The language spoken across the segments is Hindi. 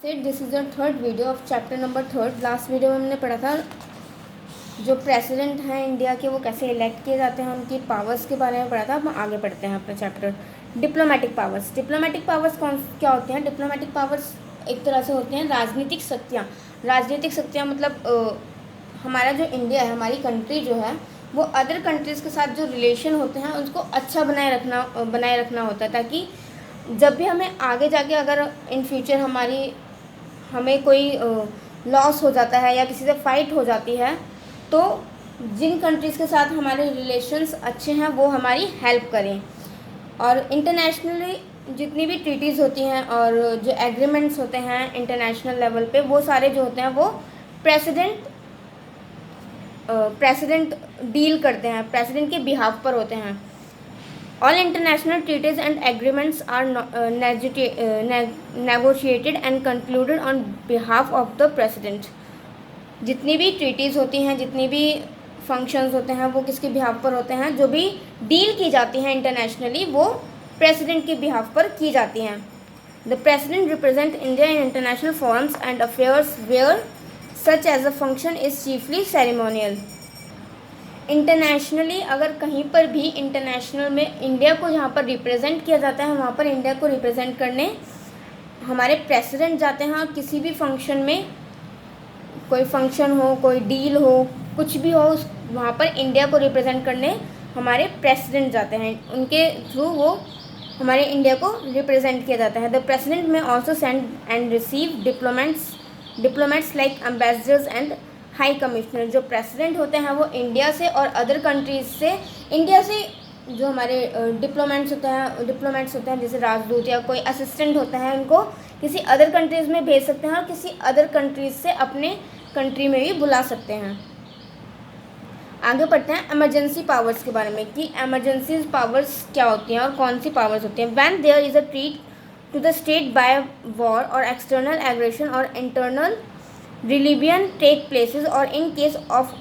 This is the third video of chapter number third. Last video में हमने पढ़ा था जो प्रेसिडेंट हैं इंडिया के वो कैसे इलेक्ट किए जाते हैं, उनकी पावर्स के बारे में पढ़ा था। अब आगे पढ़ते हैं अपना chapter diplomatic powers. Diplomatic powers क्या होते हैं? डिप्लोमेटिक पावर्स एक तरह से होते हैं राजनीतिक शक्तियाँ। राजनीतिक शक्तियाँ मतलब हमारा जो इंडिया है, हमारी कंट्री जो है, वो अदर कंट्रीज़ के साथ जो रिलेशन होते हैं उसको अच्छा बनाए रखना होता है, ताकि जब भी हमें आगे जाके अगर इन फ्यूचर हमें कोई लॉस हो जाता है या किसी से फाइट हो जाती है, तो जिन कंट्रीज़ के साथ हमारे रिलेशंस अच्छे हैं वो हमारी हेल्प करें। और इंटरनेशनली जितनी भी ट्रीटीज़ होती हैं और जो एग्रीमेंट्स होते हैं इंटरनेशनल लेवल पे, वो सारे जो होते हैं वो प्रेसिडेंट डील करते हैं, प्रेसिडेंट के बिहाफ पर होते हैं। All international treaties and agreements are negotiated and concluded on behalf of the president. जितनी भी ट्रीटीज़ होती हैं, जितनी भी फंक्शंस होते हैं, वो किसके बिहाफ पर होते हैं? जो भी डील की जाती हैं इंटरनेशनली, वो प्रेसिडेंट के बिहाफ पर की जाती हैं। The president represent India in international forums and affairs where such as a function is chiefly ceremonial. Internationally अगर कहीं पर भी इंटरनेशनल में इंडिया को जहाँ पर रिप्रेजेंट किया जाता है, वहाँ पर इंडिया को रिप्रेजेंट करने हमारे प्रेसिडेंट जाते हैं। और किसी भी फंक्शन में, कोई फंक्शन हो, कोई डील हो, कुछ भी हो, वहाँ पर इंडिया को रिप्रेजेंट करने हमारे प्रेसिडेंट जाते हैं। उनके थ्रू वो हमारे इंडिया को रिप्रेजेंट किया जाता है। द प्रेसिडेंट में also send and receive diplomats like ambassadors and high commissioner. जो प्रेसिडेंट होते हैं वो इंडिया से और अदर कंट्रीज़ से, इंडिया से जो हमारे डिप्लोमेट्स होते हैं जैसे राजदूत या कोई असिस्टेंट होता है, उनको किसी अदर कंट्रीज़ में भेज सकते हैं और किसी अदर कंट्रीज़ से अपने कंट्री में भी बुला सकते हैं। आगे पढ़ते हैं एमरजेंसी पावर्स के बारे में कि एमरजेंसी पावर्स क्या होती हैं और कौन सी पावर्स होती हैं। When there is a threat to the state by war और एक्सटर्नल एग्रेशन और internal rebellion take places, or in case of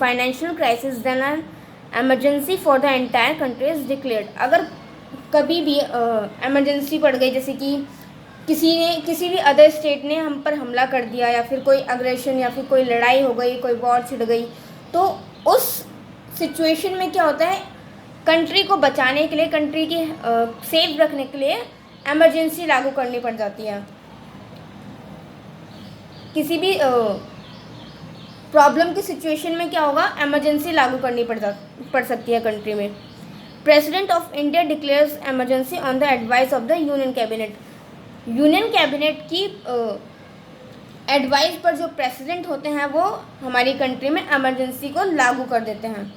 financial crisis, then an emergency for the entire country is declared. अगर कभी भी emergency पड़ गई, जैसे कि किसी भी अदर स्टेट ने हम पर हमला कर दिया, या फिर कोई अग्रेशन या फिर कोई लड़ाई हो गई, कोई वॉर छिड़ गई, तो उस सिचुएशन में क्या होता है, कंट्री को बचाने के लिए, कंट्री की सेफ रखने के लिए एमरजेंसी लागू करनी पड़ जाती है। किसी भी प्रॉब्लम की सिचुएशन में क्या होगा, एमरजेंसी लागू करनी पड़ सकती है कंट्री में। President of India declares emergency on the advice of the union cabinet. Union cabinet की एडवाइस पर जो प्रेसिडेंट होते हैं वो हमारी कंट्री में एमरजेंसी को लागू कर देते हैं।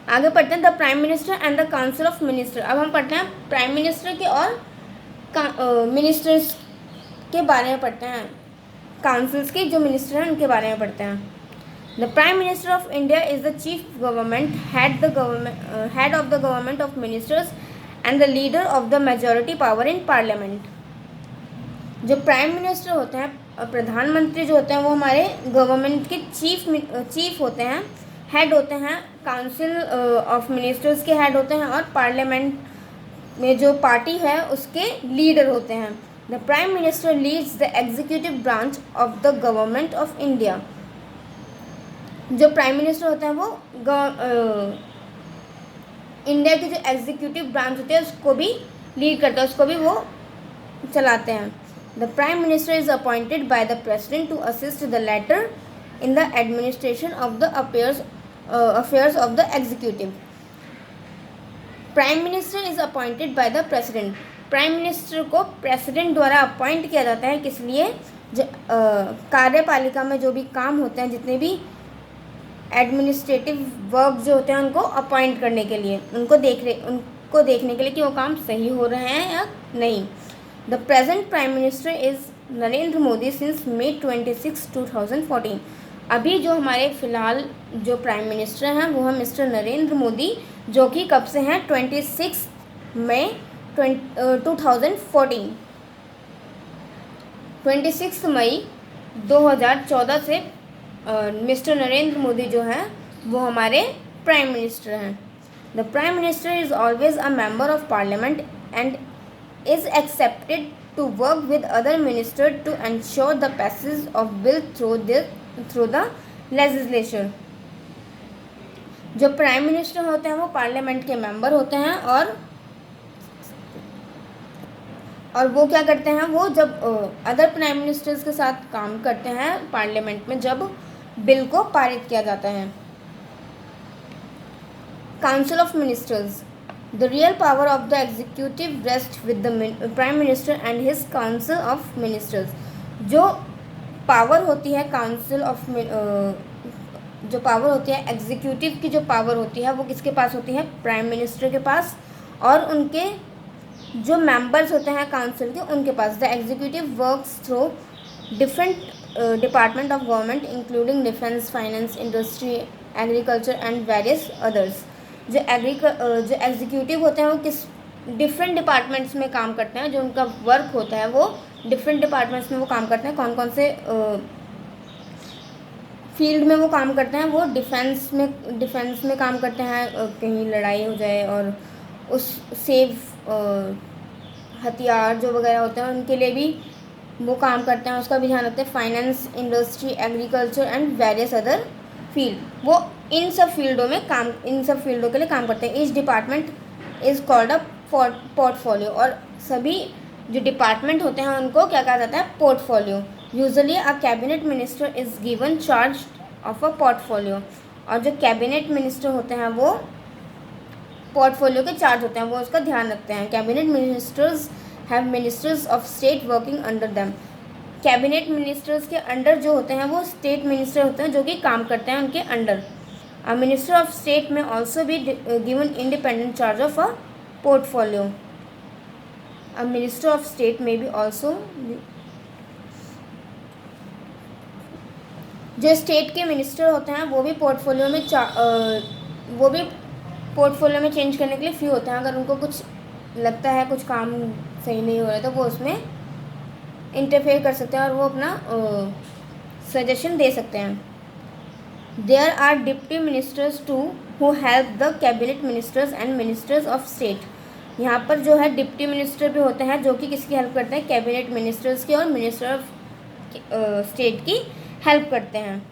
आगे पढ़ते हैं the prime minister and the council of minister. अब हम पढ़ते हैं प्राइम मिनिस्टर के और मिनिस्टर्स के बारे में पढ़ते हैं, काउंसिल्स के जो मिनिस्टर हैं उनके बारे में पढ़ते हैं। The prime minister of India is the chief government head of the government of ministers and the leader of the majority power in parliament. जो प्राइम मिनिस्टर होते हैं, प्रधानमंत्री जो होते हैं, वो हमारे गवर्नमेंट के चीफ होते हैं, हेड होते हैं, काउंसिल ऑफ मिनिस्टर्स के हेड होते हैं, और पार्लियामेंट में जो पार्टी है उसके लीडर होते हैं। The Prime Minister leads the executive branch of the government of India. जो प्राइम मिनिस्टर होता है वो इंडिया की जो एग्जीक्यूटिव ब्रांच होती है उसको भी लीड करता है, उसको भी वो चलाते हैं। The Prime Minister is appointed by the President to assist the latter in the administration of the affairs of the executive. Prime Minister is appointed by the President. Prime minister को प्रेसिडेंट द्वारा अपॉइंट किया जाता है, किस लिए? कार्यपालिका में जो भी काम होते हैं, जितने भी एडमिनिस्ट्रेटिव वर्क जो होते हैं, उनको अपॉइंट करने के लिए, उनको देखने के लिए कि वो काम सही हो रहे हैं या नहीं। The present prime minister is Narendra Modi since May 26, 2014। अभी जो हमारे फ़िलहाल जो प्राइम मिनिस्टर हैं वो हैं मिस्टर नरेंद्र मोदी, जो कि कब से हैं? 26 मई 2014। 26 मई 2014 से मिस्टर नरेंद्र मोदी जो हैं वो हमारे प्राइम मिनिस्टर हैं। The prime minister is always a member of parliament and is accepted to work with other ministers to ensure the passage of bill through the legislature. जो प्राइम मिनिस्टर होते हैं वो पार्लियामेंट के मेंबर होते हैं और वो क्या करते हैं, वो जब अदर प्राइम मिनिस्टर्स के साथ काम करते हैं पार्लियामेंट में जब बिल को पारित किया जाता है. Council of ministers. The real power of the executive rest with the prime minister and his council of ministers. जो पावर होती है काउंसिल ऑफ जो पावर होती है एग्जीक्यूटिव की जो पावर होती है वो किसके पास होती है, प्राइम मिनिस्टर के पास, और उनके जो मेंबर्स होते हैं काउंसिल के उनके पास. The executive works through different department of government including defence, finance, industry, agriculture and various others. जो एग्जीक्यूटिव होते हैं वो किस डिफरेंट डिपार्टमेंट्स में काम करते हैं. जो उनका वर्क होता है वो डिफरेंट डिपार्टमेंट्स में वो काम करते हैं. कौन कौन से फील्ड में वो काम करते हैं, वो डिफेंस में काम करते हैं, कहीं लड़ाई हो जाए और उस सेफ हथियार जो वगैरह होते हैं उनके लिए भी वो काम करते हैं, उसका भी ध्यान रखते हैं. Finance, industry, agriculture and various other field, वो इन सब फील्डों के लिए काम करते हैं. Each department is called a portfolio. और सभी जो डिपार्टमेंट होते हैं उनको क्या कहा जाता है, portfolio. Usually a cabinet minister is given charge of a portfolio. और जो कैबिनेट मिनिस्टर होते हैं वो पोर्टफोलियो के चार्ज होते हैं, वो उसका ध्यान रखते हैं. Cabinet ministers have ministers of state working under them. Cabinet ministers के अंडर जो होते हैं वो स्टेट मिनिस्टर होते हैं जो कि काम करते हैं उनके under. A minister of state में ऑल्सो भी given independent charge of a portfolio. A minister of state में भी ऑल्सो जो स्टेट के मिनिस्टर होते हैं वो भी पोर्टफोलियो में चेंज करने के लिए फ्री होते हैं. अगर उनको कुछ लगता है कुछ काम सही नहीं हो रहा है तो वो उसमें इंटरफेयर कर सकते हैं और वो अपना सजेशन दे सकते हैं. There are deputy ministers too who help the cabinet ministers and ministers of state. यहाँ पर जो है डिप्टी मिनिस्टर भी होते हैं जो कि किसकी हेल्प करते हैं, कैबिनेट मिनिस्टर्स की और मिनिस्टर ऑफ स्टेट की हेल्प करते हैं.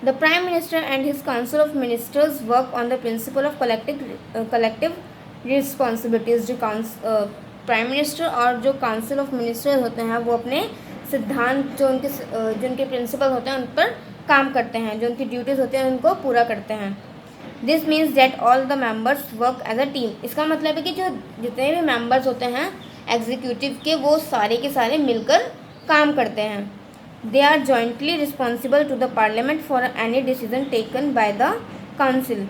The Prime Minister and his Council of Ministers work on the principle of collective responsibilities. जो प्राइम मिनिस्टर और जो काउंसिल ऑफ मिनिस्टर्स होते हैं वो अपने सिद्धांत जो उनके प्रिंसिपल होते हैं उन पर काम करते हैं, जो उनकी ड्यूटीज़ होती हैं उनको पूरा करते हैं. This means that all the members work as a team. इसका मतलब है कि जो जितने भी मेंबर्स होते हैं एग्जीक्यूटिव के वो सारे के सारे मिलकर काम करते हैं. They are jointly responsible to the Parliament for any decision taken by the Council.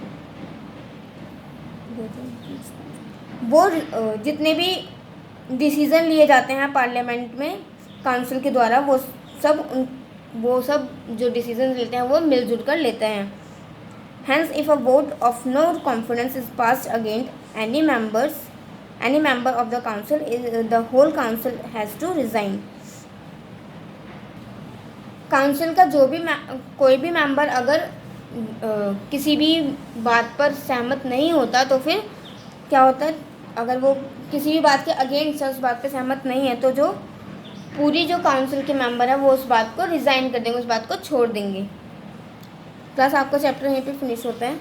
वो जितने भी डिसीज़न लिए जाते हैं पार्लियामेंट में काउंसिल के द्वारा वो सब जो डिसीजन लेते हैं वो मिलजुल कर लेते हैं. Hence, if a vote of no confidence is passed against any member of the council, the whole council has to resign. Council का जो भी कोई भी मेंबर अगर किसी भी बात पर सहमत नहीं होता तो फिर क्या होता है, अगर वो किसी भी बात के अगेंस्ट उस बात पे सहमत नहीं है तो जो पूरी जो काउंसिल के मेंबर है वो उस बात को रिज़ाइन कर देंगे, उस बात को छोड़ देंगे. क्लास आपका चैप्टर यहीं पे फिनिश होता है.